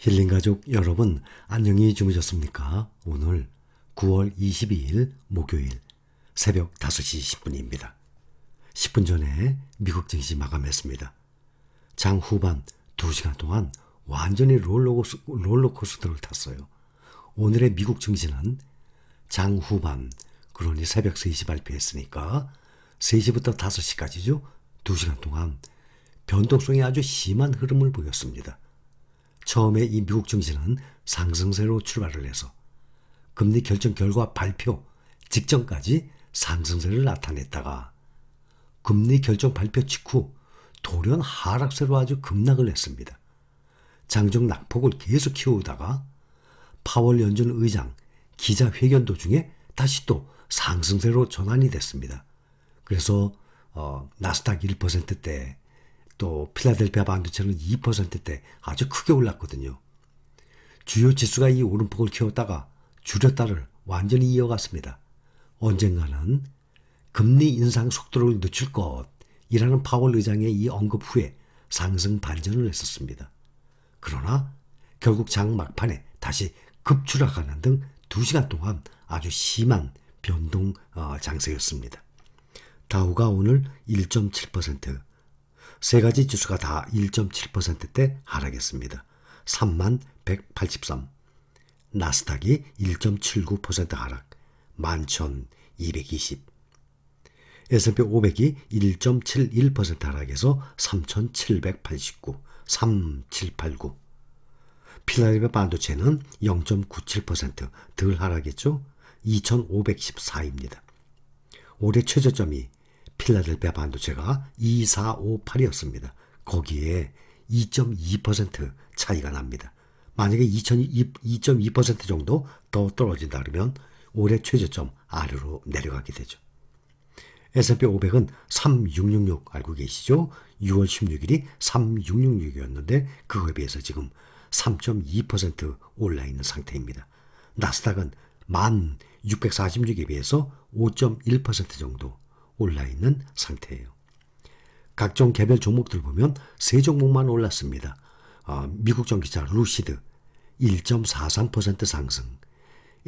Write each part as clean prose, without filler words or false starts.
힐링가족 여러분, 안녕히 주무셨습니까? 오늘 9월 22일 목요일 새벽 5시 10분입니다. 10분 전에 미국 증시 마감했습니다. 장 후반 2시간 동안 완전히 롤러코스터를 탔어요. 오늘의 미국 증시는 장 후반, 그러니 새벽 3시 발표했으니까 3시부터 5시까지죠. 2시간 동안 변동성이 아주 심한 흐름을 보였습니다. 처음에 이 미국 증시는 상승세로 출발을 해서 금리 결정 결과 발표 직전까지 상승세를 나타냈다가 금리 결정 발표 직후 돌연 하락세로 아주 급락을 했습니다. 장중 낙폭을 계속 키우다가 파월 연준 의장 기자회견 도중에 다시 또 상승세로 전환이 됐습니다. 그래서 나스닥 1%대 또 필라델피아 반도체는 2%대 아주 크게 올랐거든요. 주요 지수가 이 오름폭을 키웠다가 줄였다를 완전히 이어갔습니다. 언젠가는 금리 인상 속도를 늦출 것이라는 파월 의장의 이 언급 후에 상승 반전을 했었습니다. 그러나 결국 장 막판에 다시 급추락하는 등 2시간 동안 아주 심한 변동 장세였습니다. 다우가 오늘 1.7%, 세 가지 지수가 다 1.7%대 하락했습니다. 31,183. 나스닥이 1.79% 하락, 11,220. S&P 500이 1.71% 하락해서 3,789, 3,789. 필라델피아 반도체는 0.97% 덜 하락했죠. 2,514입니다. 올해 최저점이 필라델피아 반도체가 2458이었습니다. 거기에 2.2% 차이가 납니다. 만약에 2.2% 정도 더 떨어진다 그러면 올해 최저점 아래로 내려가게 되죠. S&P 500은 3666 알고 계시죠? 6월 16일이 3666이었는데 그거에 비해서 지금 3.2% 올라있는 상태입니다. 나스닥은 1646에 비해서 5.1% 정도 올라있는 상태예요. 각종 개별 종목들 보면 세 종목만 올랐습니다. 미국 전기차 루시드 1.43% 상승,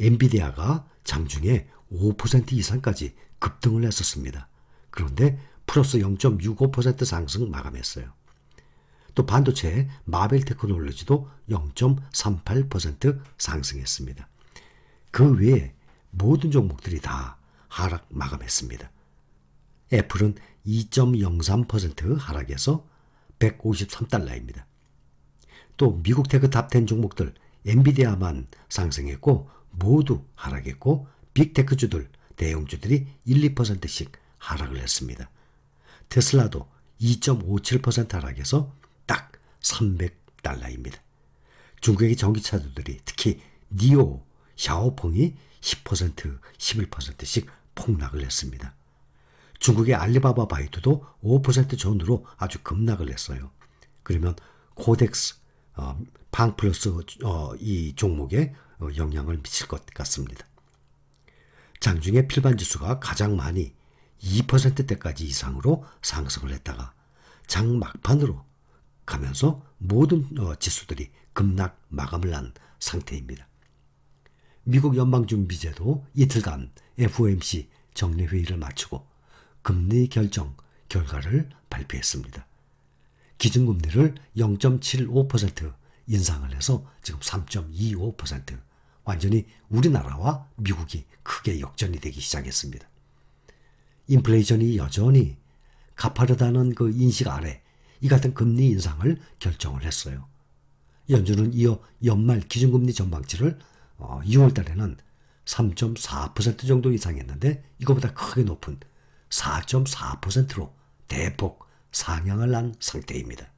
엔비디아가 장중에 5% 이상까지 급등을 했었습니다. 그런데 플러스 0.65% 상승 마감했어요. 또 반도체 마벨 테크놀로지도 0.38% 상승했습니다. 그 외에 모든 종목들이 다 하락 마감했습니다. 애플은 2.03% 하락해서 153달러입니다. 또 미국 테크 탑10 종목들 엔비디아만 상승했고 모두 하락했고 빅테크주들, 대형주들이 1, 2%씩 하락을 했습니다. 테슬라도 2.57% 하락해서 딱 300달러입니다. 중국의 전기차주들이 특히 니오, 샤오펑이 10%, 11%씩 폭락을 했습니다. 중국의 알리바바 바이두도 5% 전후로 아주 급락을 했어요. 그러면 코덱스, 팡플러스 이 종목에 영향을 미칠 것 같습니다. 장중에 필반지수가 가장 많이 2%대까지 이상으로 상승을 했다가 장 막판으로 가면서 모든 지수들이 급락 마감을 한 상태입니다. 미국 연방준비제도 이틀간 FOMC 정례회의를 마치고 금리 결정 결과를 발표했습니다. 기준금리를 0.75% 인상을 해서 지금 3.25%, 완전히 우리나라와 미국이 크게 역전이 되기 시작했습니다. 인플레이션이 여전히 가파르다는 그 인식 아래 이 같은 금리 인상을 결정을 했어요. 연준은 이어 연말 기준금리 전망치를 6월 달에는 3.4% 정도 이상했는데 이거보다 크게 높은 4.4%로 대폭 상향을 한 상태입니다.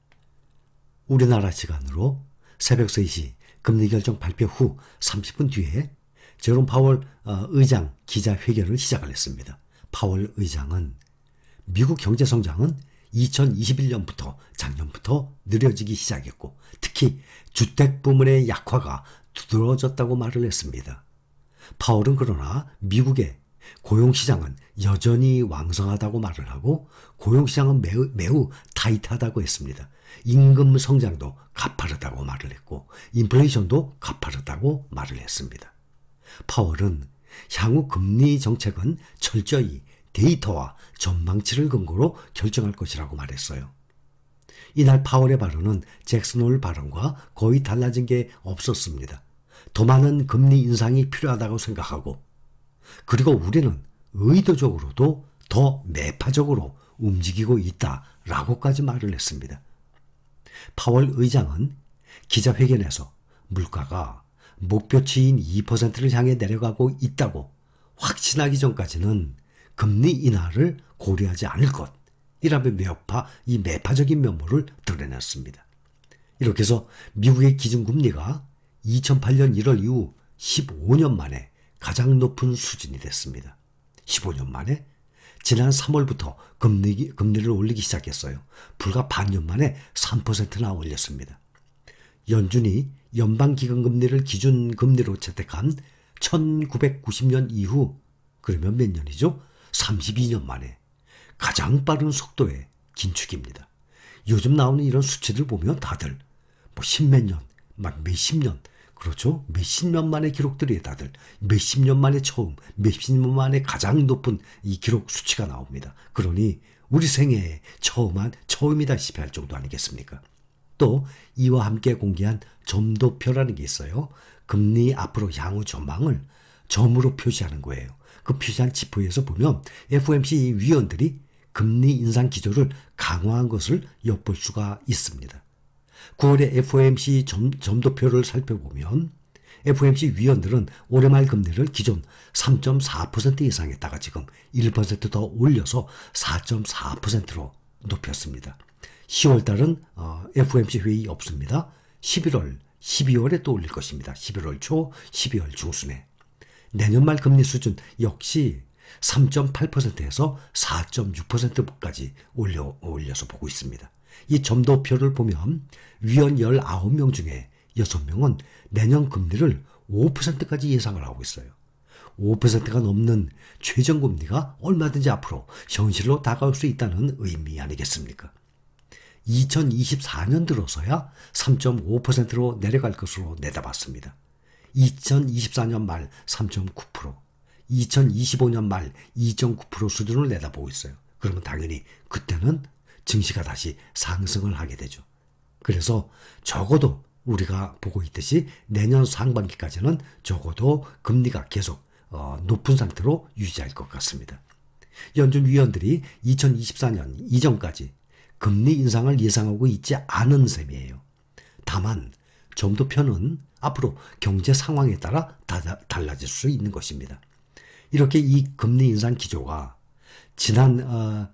우리나라 시간으로 새벽 3시 금리 결정 발표 후 30분 뒤에 제롬 파월 의장 기자회견을 시작을 했습니다. 파월 의장은 미국 경제 성장은 2021년부터 작년부터 느려지기 시작했고 특히 주택 부문의 약화가 두드러졌다고 말을 했습니다. 파월은 그러나 미국의 고용시장은 여전히 왕성하다고 말을 하고 고용시장은 매우 타이트하다고 했습니다. 임금 성장도 가파르다고 말을 했고 인플레이션도 가파르다고 말을 했습니다. 파월은 향후 금리 정책은 철저히 데이터와 전망치를 근거로 결정할 것이라고 말했어요. 이날 파월의 발언은 잭슨 홀 발언과 거의 달라진 게 없었습니다. 더 많은 금리 인상이 필요하다고 생각하고 그리고 우리는 의도적으로도 더 매파적으로 움직이고 있다라고까지 말을 했습니다. 파월 의장은 기자회견에서 물가가 목표치인 2%를 향해 내려가고 있다고 확신하기 전까지는 금리 인하를 고려하지 않을 것이라며 매파적인 면모를 드러냈습니다. 이렇게 해서 미국의 기준금리가 2008년 1월 이후 15년 만에 가장 높은 수준이 됐습니다. 15년 만에 지난 3월부터 금리를 올리기 시작했어요. 불과 반년 만에 3%나 올렸습니다. 연준이 연방기금금리를 기준금리로 채택한 1990년 이후 그러면 몇 년이죠? 32년 만에 가장 빠른 속도의 긴축입니다. 요즘 나오는 이런 수치들 보면 다들 뭐 십몇 년, 막 몇십 년, 그렇죠? 몇십 년 만의 기록들이 다들 몇십 년 만에 처음, 몇십 년 만에 가장 높은 이 기록 수치가 나옵니다. 그러니 우리 생애에 처음이다시피 할 정도 아니겠습니까? 또 이와 함께 공개한 점도표라는 게 있어요. 금리 앞으로 향후 전망을 점으로 표시하는 거예요. 그 표시한 지표에서 보면 FOMC 위원들이 금리 인상 기조를 강화한 것을 엿볼 수가 있습니다. 9월에 FOMC 점도표를 살펴보면 FOMC 위원들은 올해 말 금리를 기존 3.4% 예상했다가 지금 1% 더 올려서 4.4%로 높였습니다. 10월 달은 FOMC 회의 없습니다. 11월, 12월에 또 올릴 것입니다. 11월 초, 12월 중순에. 내년 말 금리 수준 역시 3.8%에서 4.6%까지 올려서 보고 있습니다. 이 점도표를 보면 위원 19명 중에 6명은 내년 금리를 5%까지 예상을 하고 있어요. 5%가 넘는 최저금리가 얼마든지 앞으로 현실로 다가올 수 있다는 의미 아니겠습니까? 2024년 들어서야 3.5%로 내려갈 것으로 내다봤습니다. 2024년 말 3.9%, 2025년 말 2.9% 수준을 내다보고 있어요. 그러면 당연히 그때는 증시가 다시 상승을 하게 되죠. 그래서 적어도 우리가 보고 있듯이 내년 상반기까지는 적어도 금리가 계속 높은 상태로 유지할 것 같습니다. 연준 위원들이 2024년 이전까지 금리 인상을 예상하고 있지 않은 셈이에요. 다만 점도표는 앞으로 경제 상황에 따라 달라질 수 있는 것입니다. 이렇게 이 금리 인상 기조가 지난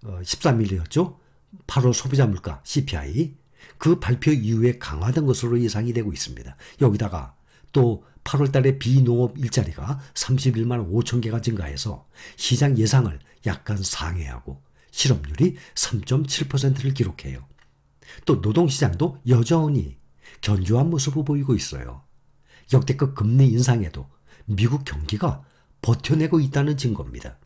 13일이었죠. 8월 소비자 물가 CPI 그 발표 이후에 강화된 것으로 예상이 되고 있습니다. 여기다가 또 8월 달에 비농업 일자리가 31만 5천 개가 증가해서 시장 예상을 약간 상회하고 실업률이 3.7%를 기록해요. 또 노동시장도 여전히 견조한 모습을 보이고 있어요. 역대급 금리 인상에도 미국 경기가 버텨내고 있다는 증거입니다.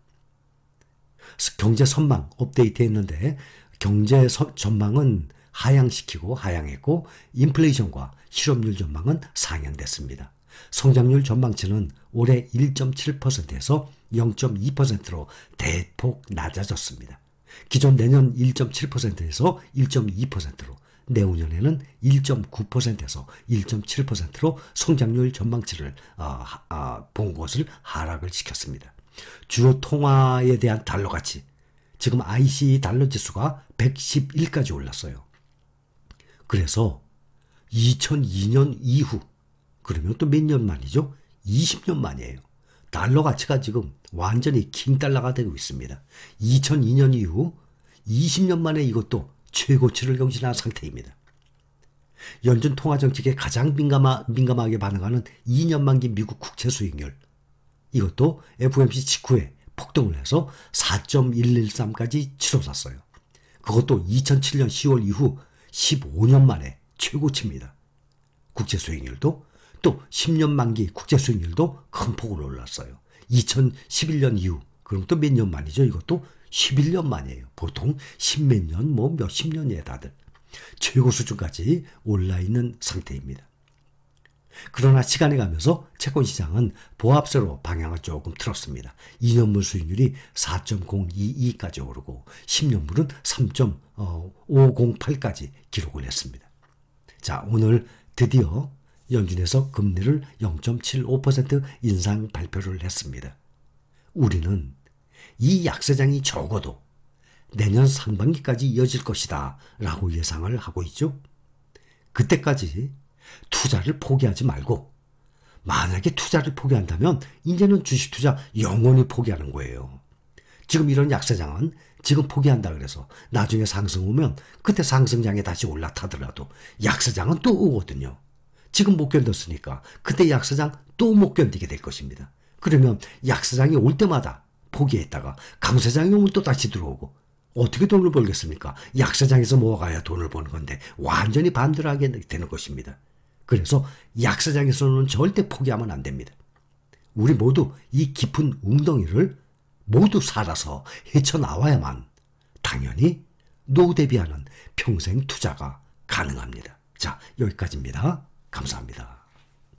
경제 선망 업데이트했는데 경제 전망은 하향했고 인플레이션과 실업률 전망은 상향됐습니다. 성장률 전망치는 올해 1.7%에서 0.2%로 대폭 낮아졌습니다. 기존 내년 1.7%에서 1.2%로 내후년에는 1.9%에서 1.7%로 성장률 전망치를 본 것을 하락을 시켰습니다. 주요 통화에 대한 달러 가치, 지금 IC 달러 지수가 111까지 올랐어요. 그래서 2002년 이후, 그러면 또 몇 년 만이죠? 20년 만이에요. 달러 가치가 지금 완전히 킹달러가 되고 있습니다. 2002년 이후 20년 만에 이것도 최고치를 경신한 상태입니다. 연준 통화정책에 가장 민감하게 반응하는 2년 만기 미국 국채 수익률, 이것도 FOMC 직후에 폭등을 해서 4.113까지 치솟았어요. 그것도 2007년 10월 이후 15년 만에 최고치입니다. 국채 수익률도 또 10년 만기 국채 수익률도 큰 폭으로 올랐어요. 2011년 이후, 그럼 또 몇 년 만이죠? 이것도 11년 만이에요. 보통 십몇 년, 뭐 몇십 년이에요, 다들. 최고 수준까지 올라 있는 상태입니다. 그러나 시간이 가면서 채권시장은 보합세로 방향을 조금 틀었습니다. 2년물 수익률이 4.022까지 오르고 10년물은 3.508까지 기록을 했습니다. 자, 오늘 드디어 연준에서 금리를 0.75% 인상 발표를 했습니다. 우리는 이 약세장이 적어도 내년 상반기까지 이어질 것이다 라고 예상을 하고 있죠. 그때까지 투자를 포기하지 말고, 만약에 투자를 포기한다면 이제는 주식 투자 영원히 포기하는 거예요. 지금 이런 약세장은 지금 포기한다 그래서 나중에 상승 오면 그때 상승장에 다시 올라타더라도 약세장은 또 오거든요. 지금 못 견뎠으니까 그때 약세장 또 못 견디게 될 것입니다. 그러면 약세장이 올 때마다 포기했다가 강세장이 오면 또 다시 들어오고, 어떻게 돈을 벌겠습니까? 약세장에서 모아가야 돈을 버는 건데 완전히 반대로 하게 되는 것입니다. 그래서 약세장에서는 절대 포기하면 안 됩니다. 우리 모두 이 깊은 웅덩이를 모두 살아서 헤쳐나와야만 당연히 노후 대비하는 평생 투자가 가능합니다. 자, 여기까지입니다. 감사합니다.